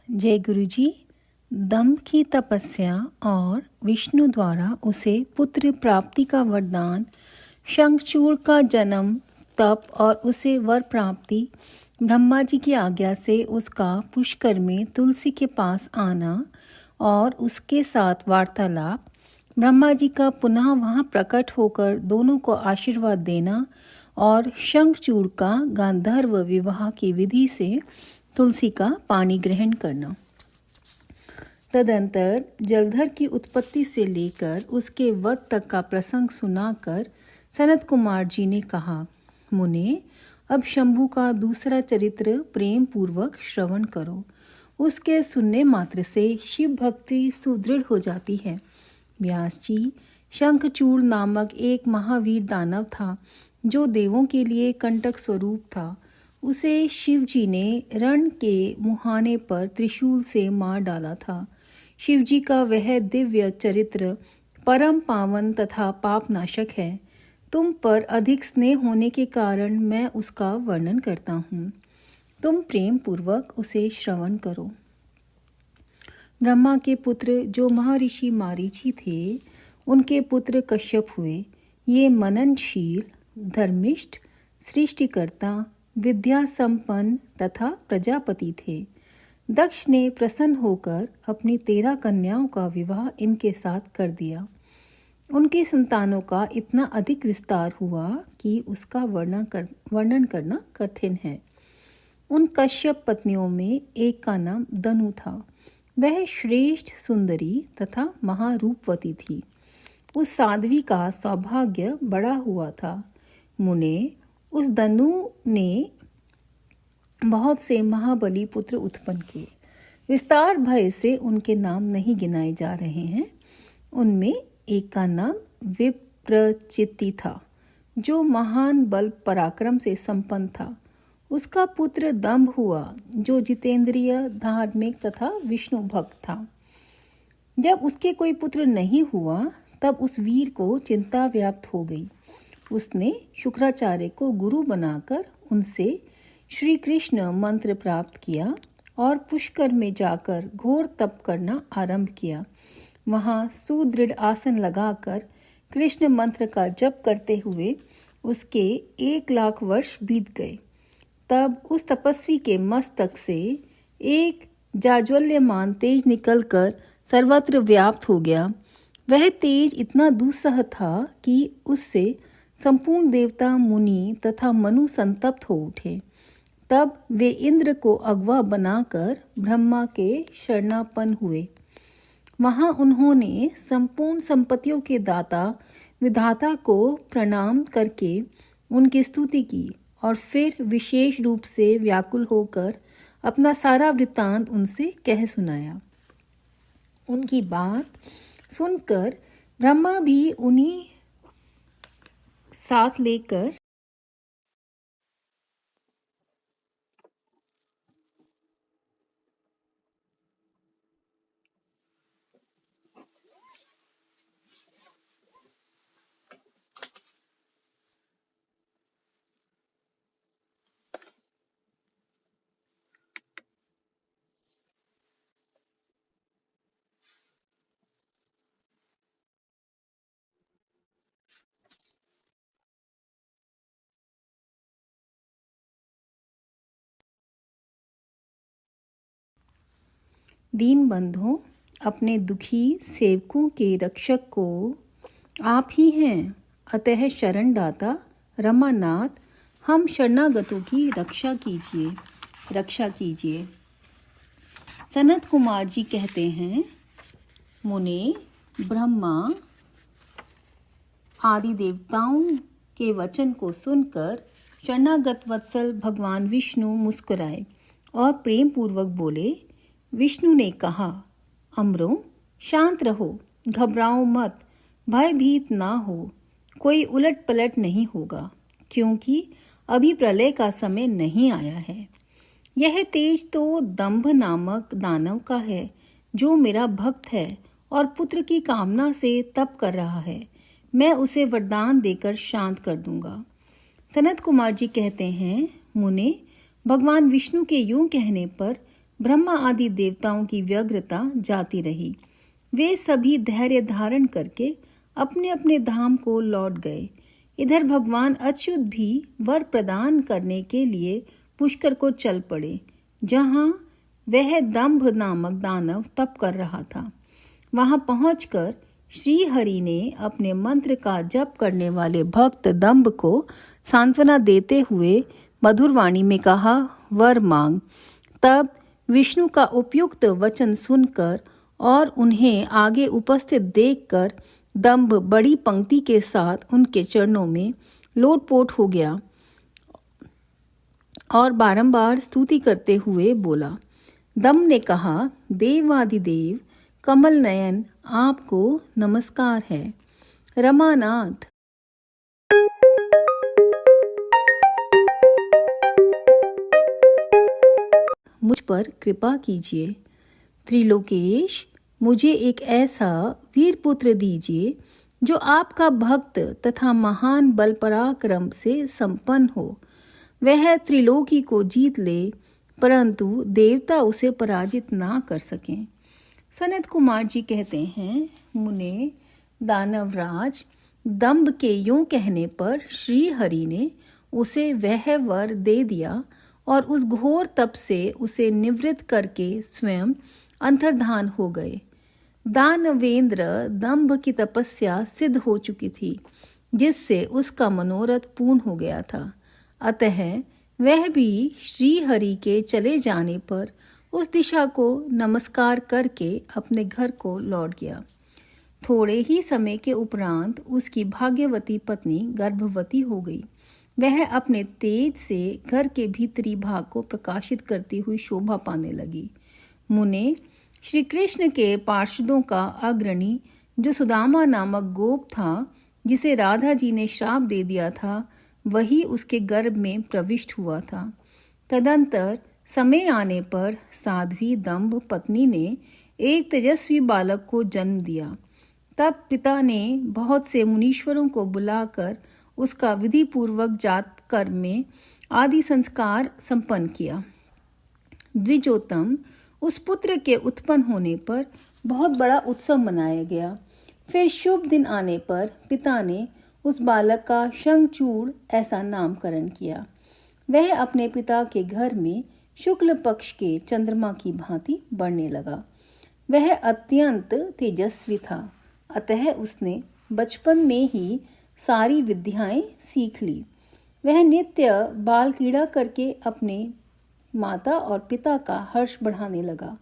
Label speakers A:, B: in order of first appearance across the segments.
A: जय गुरु जी। दंभ की तपस्या और विष्णु द्वारा उसे पुत्र प्राप्ति का वरदान, शंखचूड़ का जन्म, तप और उसे वर प्राप्ति, ब्रह्मा जी की आज्ञा से उसका पुष्कर में तुलसी के पास आना और उसके साथ वार्तालाप, ब्रह्मा जी का पुनः वहाँ प्रकट होकर दोनों को आशीर्वाद देना और शंखचूड़ का गांधर्व विवाह की विधि से तुलसी का पानी ग्रहण करना। तदंतर जलधर की उत्पत्ति से लेकर उसके वध तक का प्रसंग सुनाकर सनत कुमार जी ने कहा, मुने, अब शंभु का दूसरा चरित्र प्रेम पूर्वक श्रवण करो। उसके सुनने मात्र से शिव भक्ति सुदृढ़ हो जाती है। व्यास जी, शंखचूड़ नामक एक महावीर दानव था जो देवों के लिए कंटक स्वरूप था। उसे शिव जी ने रण के मुहाने पर त्रिशूल से मार डाला था। शिव जी का वह दिव्य चरित्र परम पावन तथा पापनाशक है। तुम पर अधिक स्नेह होने के कारण मैं उसका वर्णन करता हूँ। तुम प्रेम पूर्वक उसे श्रवण करो। ब्रह्मा के पुत्र जो महर्षि मारीची थे, उनके पुत्र कश्यप हुए। ये मननशील, धर्मिष्ठ, सृष्टिकर्ता, विद्या संपन्न तथा प्रजापति थे। दक्ष ने प्रसन्न होकर अपनी 13 कन्याओं का विवाह इनके साथ कर दिया। उनकी संतानों का इतना अधिक विस्तार हुआ कि उसका वर्णन करना कठिन है। उन कश्यप पत्नियों में एक का नाम दनु था। वह श्रेष्ठ सुंदरी तथा महारूपवती थी। उस साध्वी का सौभाग्य बड़ा हुआ था। मुने, उस दनु ने बहुत से महाबली पुत्र उत्पन्न किए। विस्तार भय से उनके नाम नहीं गिनाए जा रहे हैं। उनमें एक का नाम विप्रचित्ति था, जो महान बल पराक्रम से संपन्न था। उसका पुत्र दंभ हुआ, जो जितेंद्रिय, धार्मिक तथा विष्णु भक्त था। जब उसके कोई पुत्र नहीं हुआ, तब उस वीर को चिंता व्याप्त हो गई। उसने शुक्राचार्य को गुरु बनाकर उनसे श्री कृष्ण मंत्र प्राप्त किया और पुष्कर में जाकर घोर तप करना आरंभ किया। वहाँ सुदृढ़ आसन लगाकर कृष्ण मंत्र का जप करते हुए उसके 1,00,000 वर्ष बीत गए। तब उस तपस्वी के मस्तक से एक जाज्वल्यमान तेज निकलकर सर्वत्र व्याप्त हो गया। वह तेज इतना दुस्सह था कि उससे संपूर्ण देवता, मुनि तथा मनु संतप्त हो उठे। तब वे इंद्र को अगवा बनाकर ब्रह्मा के शरणापन्न हुए। वहाँ उन्होंने संपूर्ण संपत्तियों के दाता विधाता को प्रणाम करके उनकी स्तुति की और फिर विशेष रूप से व्याकुल होकर अपना सारा वृत्तांत उनसे कह सुनाया। उनकी बात सुनकर ब्रह्मा भी उन्हीं साथ लेकर दीन बंधुओं, अपने दुखी सेवकों के रक्षक को आप ही हैं। अतः शरण दाता रमानाथ, हम शरणागतों की रक्षा कीजिए। सनत कुमार जी कहते हैं, मुने, ब्रह्मा आदि देवताओं के वचन को सुनकर शरणागत वत्सल भगवान विष्णु मुस्कुराए और प्रेम पूर्वक बोले। विष्णु ने कहा, अमरों, शांत रहो, घबराओ मत, भयभीत ना हो। कोई उलट पलट नहीं होगा, क्योंकि अभी प्रलय का समय नहीं आया है। यह तेज तो दंभ नामक दानव का है, जो मेरा भक्त है और पुत्र की कामना से तप कर रहा है। मैं उसे वरदान देकर शांत कर दूंगा। सनत कुमार जी कहते हैं, मुने, भगवान विष्णु के यूं कहने पर ब्रह्मा आदि देवताओं की व्यग्रता जाती रही। वे सभी धैर्य धारण करके अपने अपने धाम को लौट गए। इधर भगवान अच्युत भी वर प्रदान करने के लिए पुष्कर को चल पड़े, जहाँ वह दंभ नामक दानव तप कर रहा था। वहां पहुंचकर श्री हरि ने अपने मंत्र का जप करने वाले भक्त दंभ को सांत्वना देते हुए मधुर वाणी में कहा, वर मांग। तब विष्णु का उपयुक्त वचन सुनकर और उन्हें आगे उपस्थित देखकर दंभ बड़ी पंक्ति के साथ उनके चरणों में लोटपोट हो गया और बारंबार स्तुति करते हुए बोला। दंभ ने कहा, देवादिदेव कमल नयन, आपको नमस्कार है। रमानाथ, मुझ पर कृपा कीजिए। त्रिलोकेश, मुझे एक ऐसा वीर पुत्र दीजिए जो आपका भक्त तथा महान बल पराक्रम से संपन्न हो। वह त्रिलोकी को जीत ले, परंतु देवता उसे पराजित ना कर सकें। सनत कुमार जी कहते हैं, मुने दानवराज, दंभ के यूं कहने पर श्री हरि ने उसे वह वर दे दिया और उस घोर तप से उसे निवृत्त करके स्वयं अंतर्धान हो गए। दानवेंद्र दंभ की तपस्या सिद्ध हो चुकी थी, जिससे उसका मनोरथ पूर्ण हो गया था। अतः वह भी श्री हरि के चले जाने पर उस दिशा को नमस्कार करके अपने घर को लौट गया। थोड़े ही समय के उपरांत उसकी भाग्यवती पत्नी गर्भवती हो गई। वह अपने तेज से घर के भीतरी भाग को प्रकाशित करती हुई शोभा पाने लगी। मुने, श्री कृष्ण के पार्षदों का अग्रणी जो सुदामा नामक गोप था, जिसे राधा जी ने श्राप दे दिया था, वही उसके गर्भ में प्रविष्ट हुआ था। तदंतर समय आने पर साध्वी दंभ पत्नी ने एक तेजस्वी बालक को जन्म दिया। तब पिता ने बहुत से मुनीश्वरों को बुलाकर उसका विधि पूर्वक जात कर्म में आदि संस्कार संपन्न किया। द्विजोतम, उस पुत्र के उत्पन्न होने पर बहुत बड़ा उत्सव मनाया गया। फिर शुभ दिन आने पर पिता ने उस बालक का शंखचूड़ ऐसा नामकरण किया। वह अपने पिता के घर में शुक्ल पक्ष के चंद्रमा की भांति बढ़ने लगा। वह अत्यंत तेजस्वी था, अतः उसने बचपन में ही सारी विद्याएं सीख ली। वह नित्य बाल क्रीड़ा करके अपने माता और पिता का हर्ष बढ़ाने लगा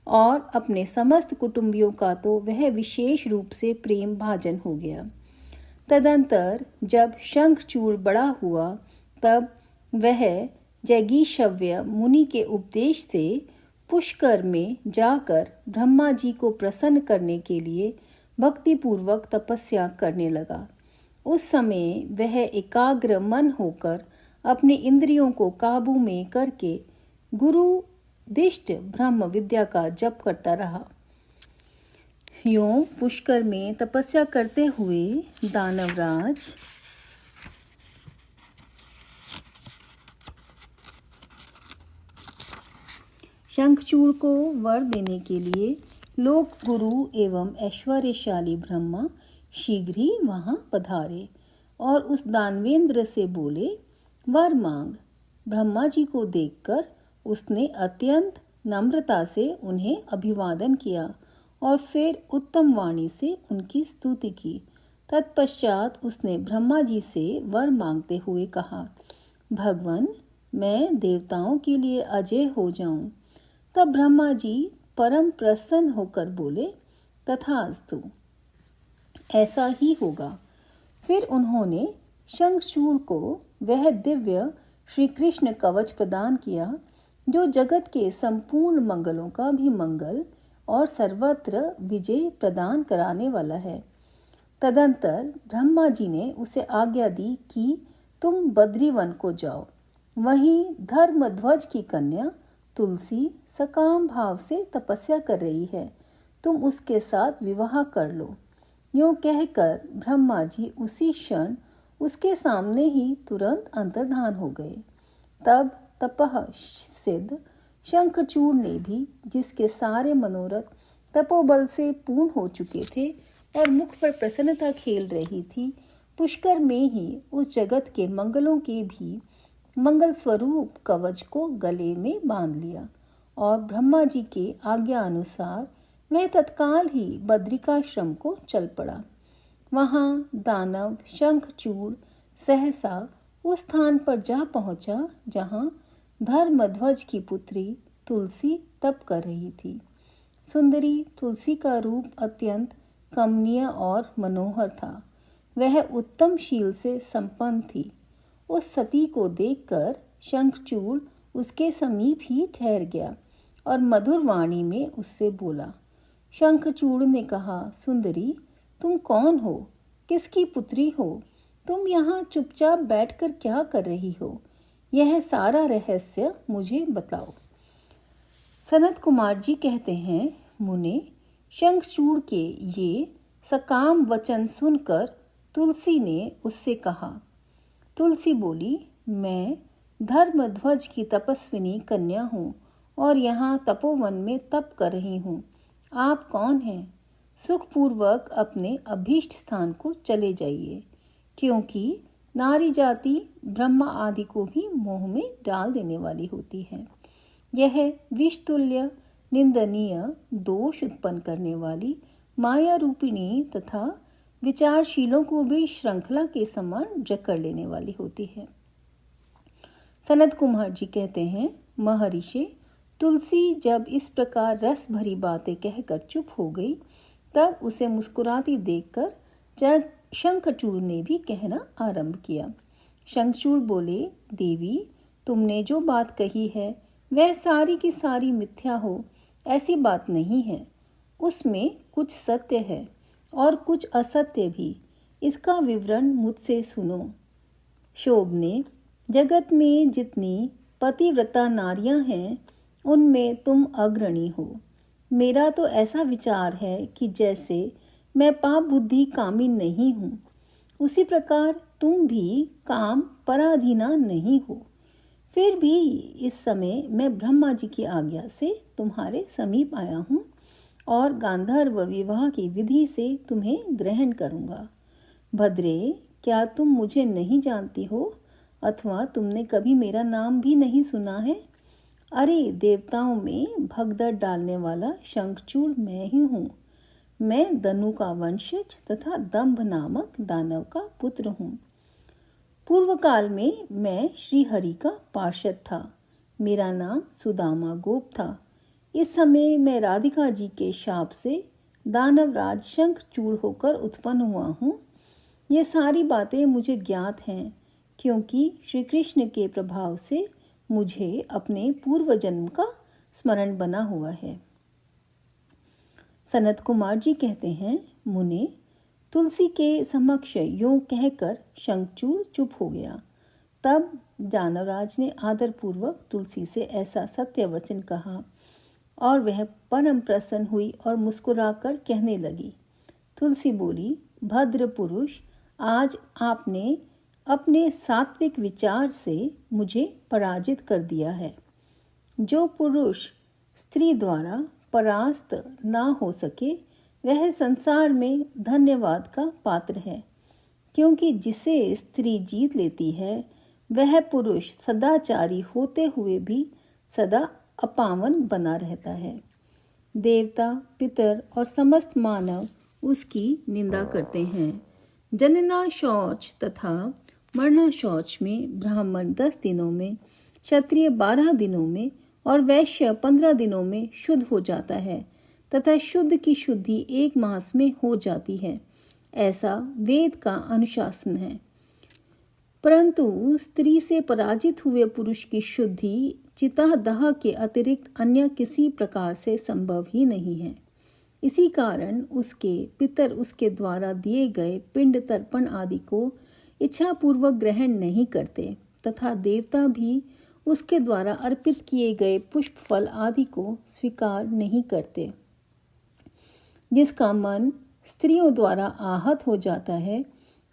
A: और अपने समस्त कुटुंबियों का तो वह विशेष रूप से प्रेम भाजन हो गया। तदंतर जब शंखचूड़ बड़ा हुआ, तब वह जैगीषव्य मुनि के उपदेश से पुष्कर में जाकर ब्रह्मा जी को प्रसन्न करने के लिए भक्तिपूर्वक तपस्या करने लगा। उस समय वह एकाग्र मन होकर अपने इंद्रियों को काबू में करके गुरु दिष्ट ब्रह्म विद्या का जप करता रहा। यूं पुष्कर में तपस्या करते हुए दानवराज शंखचूड़ को वर देने के लिए लोक गुरु एवं ऐश्वर्यशाली ब्रह्मा शीघ्र ही वहां पधारे और उस दानवेंद्र से बोले, वर मांग। ब्रह्मा जी को देखकर उसने अत्यंत नम्रता से उन्हें अभिवादन किया और फिर उत्तम वाणी से उनकी स्तुति की। तत्पश्चात उसने ब्रह्मा जी से वर मांगते हुए कहा, भगवन, मैं देवताओं के लिए अजय हो जाऊं। तब ब्रह्मा जी परम प्रसन्न होकर बोले, तथास्तु, ऐसा ही होगा। फिर उन्होंने शंखचूड़ को वह दिव्य श्री कृष्ण कवच प्रदान किया जो जगत के संपूर्ण मंगलों का भी मंगल और सर्वत्र विजय प्रदान कराने वाला है। तदंतर ब्रह्मा जी ने उसे आज्ञा दी कि तुम बद्रीवन को जाओ। वहीं धर्मध्वज की कन्या तुलसी सकाम भाव से तपस्या कर रही है, तुम उसके साथ विवाह कर लो। यूं कहकर ब्रह्मा जी उसी क्षण उसके सामने ही तुरंत अंतर्धान हो गए। तब तपः सिद्ध शंखचूड़ ने भी, जिसके सारे मनोरथ तपोबल से पूर्ण हो चुके थे और मुख पर प्रसन्नता खेल रही थी, पुष्कर में ही उस जगत के मंगलों के भी मंगल स्वरूप कवच को गले में बांध लिया और ब्रह्मा जी के आज्ञा अनुसार वह तत्काल ही बद्रिकाश्रम को चल पड़ा। वहाँ दानव शंखचूड़ सहसा उस स्थान पर जा पहुंचा जहाँ धर्मध्वज की पुत्री तुलसी तप कर रही थी। सुंदरी तुलसी का रूप अत्यंत कमनीय और मनोहर था। वह उत्तम शील से संपन्न थी। उस सती को देखकर शंखचूड़ उसके समीप ही ठहर गया और मधुर वाणी में उससे बोला। शंखचूड़ ने कहा, सुंदरी, तुम कौन हो? किसकी पुत्री हो? तुम यहाँ चुपचाप बैठकर क्या कर रही हो? यह सारा रहस्य मुझे बताओ। सनत कुमार जी कहते हैं, मुने, शंखचूड़ के ये सकाम वचन सुनकर तुलसी ने उससे कहा। तुलसी बोली, मैं धर्मध्वज की तपस्विनी कन्या हूँ और यहाँ तपोवन में तप कर रही हूँ। आप कौन हैं? सुखपूर्वक अपने अभीष्ट स्थान को चले जाइए, क्योंकि नारी जाति ब्रह्मा आदि को भी मोह में डाल देने वाली होती है। यह विषतुल्य निंदनीय दोष उत्पन्न करने वाली माया रूपिणी तथा विचारशीलों को भी श्रृंखला के समान जकड़ लेने वाली होती है। सनत कुमार जी कहते हैं, महर्षि, तुलसी जब इस प्रकार रस भरी बातें कहकर चुप हो गई, तब उसे मुस्कुराती देखकर शंखचूड़ ने भी कहना आरंभ किया। शंखचूड़ बोले, देवी, तुमने जो बात कही है वह सारी की सारी मिथ्या हो, ऐसी बात नहीं है। उसमें कुछ सत्य है और कुछ असत्य भी। इसका विवरण मुझसे सुनो। शोभने, जगत में जितनी पतिव्रता नारियां हैं उनमें तुम अग्रणी हो। मेरा तो ऐसा विचार है कि जैसे मैं पाप बुद्धि कामी नहीं हूँ, उसी प्रकार तुम भी काम पराधीना नहीं हो। फिर भी इस समय मैं ब्रह्मा जी की आज्ञा से तुम्हारे समीप आया हूँ और गांधर्व विवाह की विधि से तुम्हें ग्रहण करूँगा। भद्रे, क्या तुम मुझे नहीं जानती हो अथवा तुमने कभी मेरा नाम भी नहीं सुना है? अरे, देवताओं में भगदड़ डालने वाला शंखचूड़ मैं ही हूँ। मैं दनु का वंशज तथा दंभ नामक दानव का पुत्र हूँ। पूर्व काल में मैं श्री हरि का पार्षद था। मेरा नाम सुदामा गोप था। इस समय मैं राधिका जी के शाप से दानवराज शंखचूड़ होकर उत्पन्न हुआ हूँ। ये सारी बातें मुझे ज्ञात हैं, क्योंकि श्री कृष्ण के प्रभाव से मुझे अपने पूर्व जन्म का स्मरण बना हुआ है। सनत कुमार जी कहते हैं, मुने, तुलसी के समक्ष यूं कहकर शंखचूड़ चुप हो गया। तब दानवराज ने आदरपूर्वक तुलसी से ऐसा सत्य वचन कहा और वह परम प्रसन्न हुई और मुस्कुराकर कहने लगी। तुलसी बोली, भद्र पुरुष, आज आपने अपने सात्विक विचार से मुझे पराजित कर दिया है। जो पुरुष स्त्री द्वारा परास्त ना हो सके वह संसार में धन्यवाद का पात्र है, क्योंकि जिसे स्त्री जीत लेती है वह पुरुष सदाचारी होते हुए भी सदा अपावन बना रहता है। देवता, पितर और समस्त मानव उसकी निंदा करते हैं। जनना शौच तथा मरना शौच में ब्राह्मण 10 दिनों में, क्षत्रिय 12 दिनों में और वैश्य 15 दिनों में शुद्ध हो जाता है तथा शुद्ध की शुद्धि 1 मास में हो जाती है। ऐसा वेद का अनुशासन है। परंतु स्त्री से पराजित हुए पुरुष की शुद्धि चितादाह के अतिरिक्त अन्य किसी प्रकार से संभव ही नहीं है। इसी कारण उसके पितर उसके द्वारा दिए गए पिंड तर्पण आदि को इच्छापूर्वक ग्रहण नहीं करते तथा देवता भी उसके द्वारा अर्पित किए गए पुष्प फल आदि को स्वीकार नहीं करते। जिसका मन स्त्रियों द्वारा आहत हो जाता है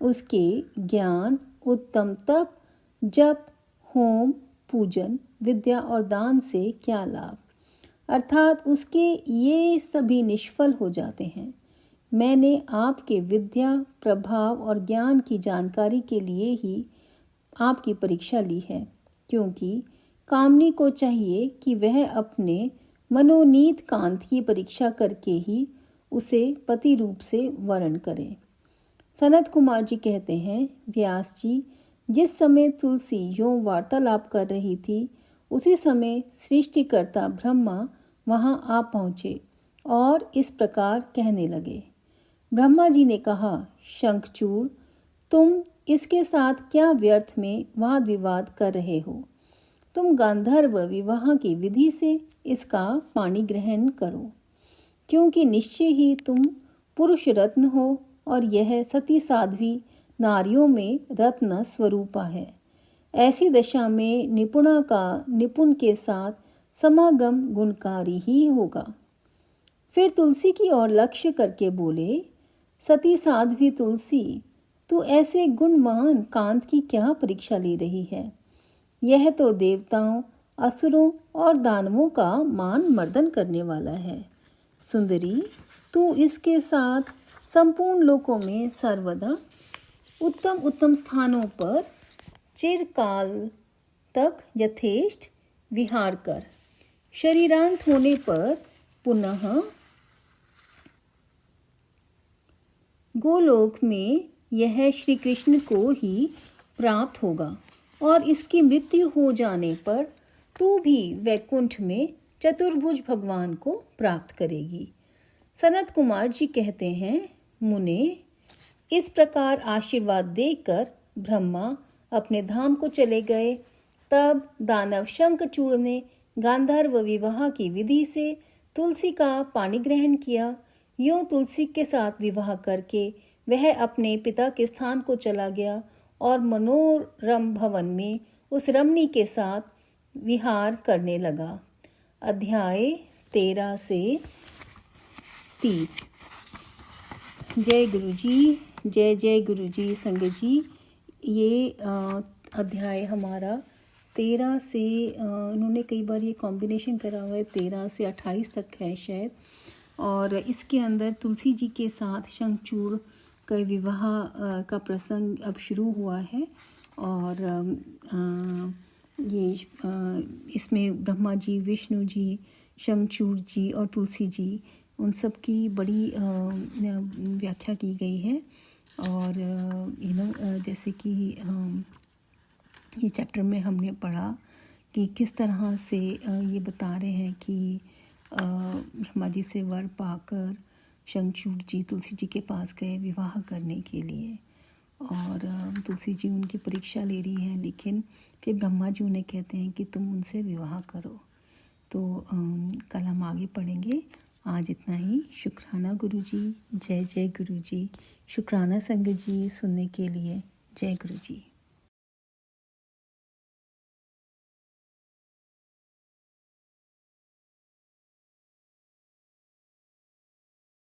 A: उसके ज्ञान, उत्तम तप, जप, होम, पूजन, विद्या और दान से क्या लाभ, अर्थात उसके ये सभी निष्फल हो जाते हैं। मैंने आपके विद्या, प्रभाव और ज्ञान की जानकारी के लिए ही आपकी परीक्षा ली है, क्योंकि कामनी को चाहिए कि वह अपने मनोनीत कांत की परीक्षा करके ही उसे पति रूप से वर्ण करे। सनत कुमार जी कहते हैं, व्यास जी, जिस समय तुलसी यों वार्तालाप कर रही थी, उसी समय सृष्टिकर्ता ब्रह्मा वहां आ पहुँचे और इस प्रकार कहने लगे। ब्रह्मा जी ने कहा, शंखचूड़, तुम इसके साथ क्या व्यर्थ में वाद विवाद कर रहे हो? तुम गांधर्व विवाह की विधि से इसका पाणी ग्रहण करो, क्योंकि निश्चय ही तुम पुरुष रत्न हो और यह सती साध्वी नारियों में रत्न स्वरूपा है। ऐसी दशा में निपुण के साथ समागम गुणकारी ही होगा। फिर तुलसी की ओर लक्ष्य करके बोले, सती साध्वी तुलसी, तू ऐसे गुणवान कांत की क्या परीक्षा ले रही है? यह तो देवताओं, असुरों और दानवों का मान मर्दन करने वाला है। सुंदरी, तू इसके साथ संपूर्ण लोकों में सर्वदा उत्तम उत्तम स्थानों पर चिरकाल तक यथेष्ट विहार कर। शरीरांत होने पर पुनः गोलोक में यह श्री कृष्ण को ही प्राप्त होगा और इसकी मृत्यु हो जाने पर तू भी वैकुंठ में चतुर्भुज भगवान को प्राप्त करेगी। सनत कुमार जी कहते हैं, मुने, इस प्रकार आशीर्वाद देकर ब्रह्मा अपने धाम को चले गए। तब दानव शंखचूड़ ने गांधर्व विवाह की विधि से तुलसी का पाणी ग्रहण किया। यूं तुलसी के साथ विवाह करके वह अपने पिता के स्थान को चला गया और मनोरम भवन में उस रमणी के साथ विहार करने लगा। अध्याय 13 से 30। जय गुरु जी, जय जय गुरु जी। संगत जी, ये अध्याय हमारा 13 से उन्होंने कई बार ये कॉम्बिनेशन करा हुआ है, 13 से 28 तक है शायद। और इसके अंदर तुलसी जी के साथ शंखचूड़ का विवाह का प्रसंग अब शुरू हुआ है। और ये इसमें ब्रह्मा जी, विष्णु जी, शंखचूड़ जी और तुलसी जी, उन सब की बड़ी व्याख्या की गई है। और जैसे कि ये चैप्टर में हमने पढ़ा कि किस तरह से ये बता रहे हैं कि ब्रह्मा जी से वर पाकर शंखचूड़ जी तुलसी जी के पास गए विवाह करने के लिए। और तुलसी जी उनकी परीक्षा ले रही हैं, लेकिन फिर ब्रह्मा जी उन्हें कहते हैं कि तुम उनसे विवाह करो। तो कल हम आगे पढ़ेंगे। आज इतना ही। शुक्राना गुरु जी, जय जय गुरु जी। शुक्राना संगत जी सुनने के लिए। जय गुरु जी।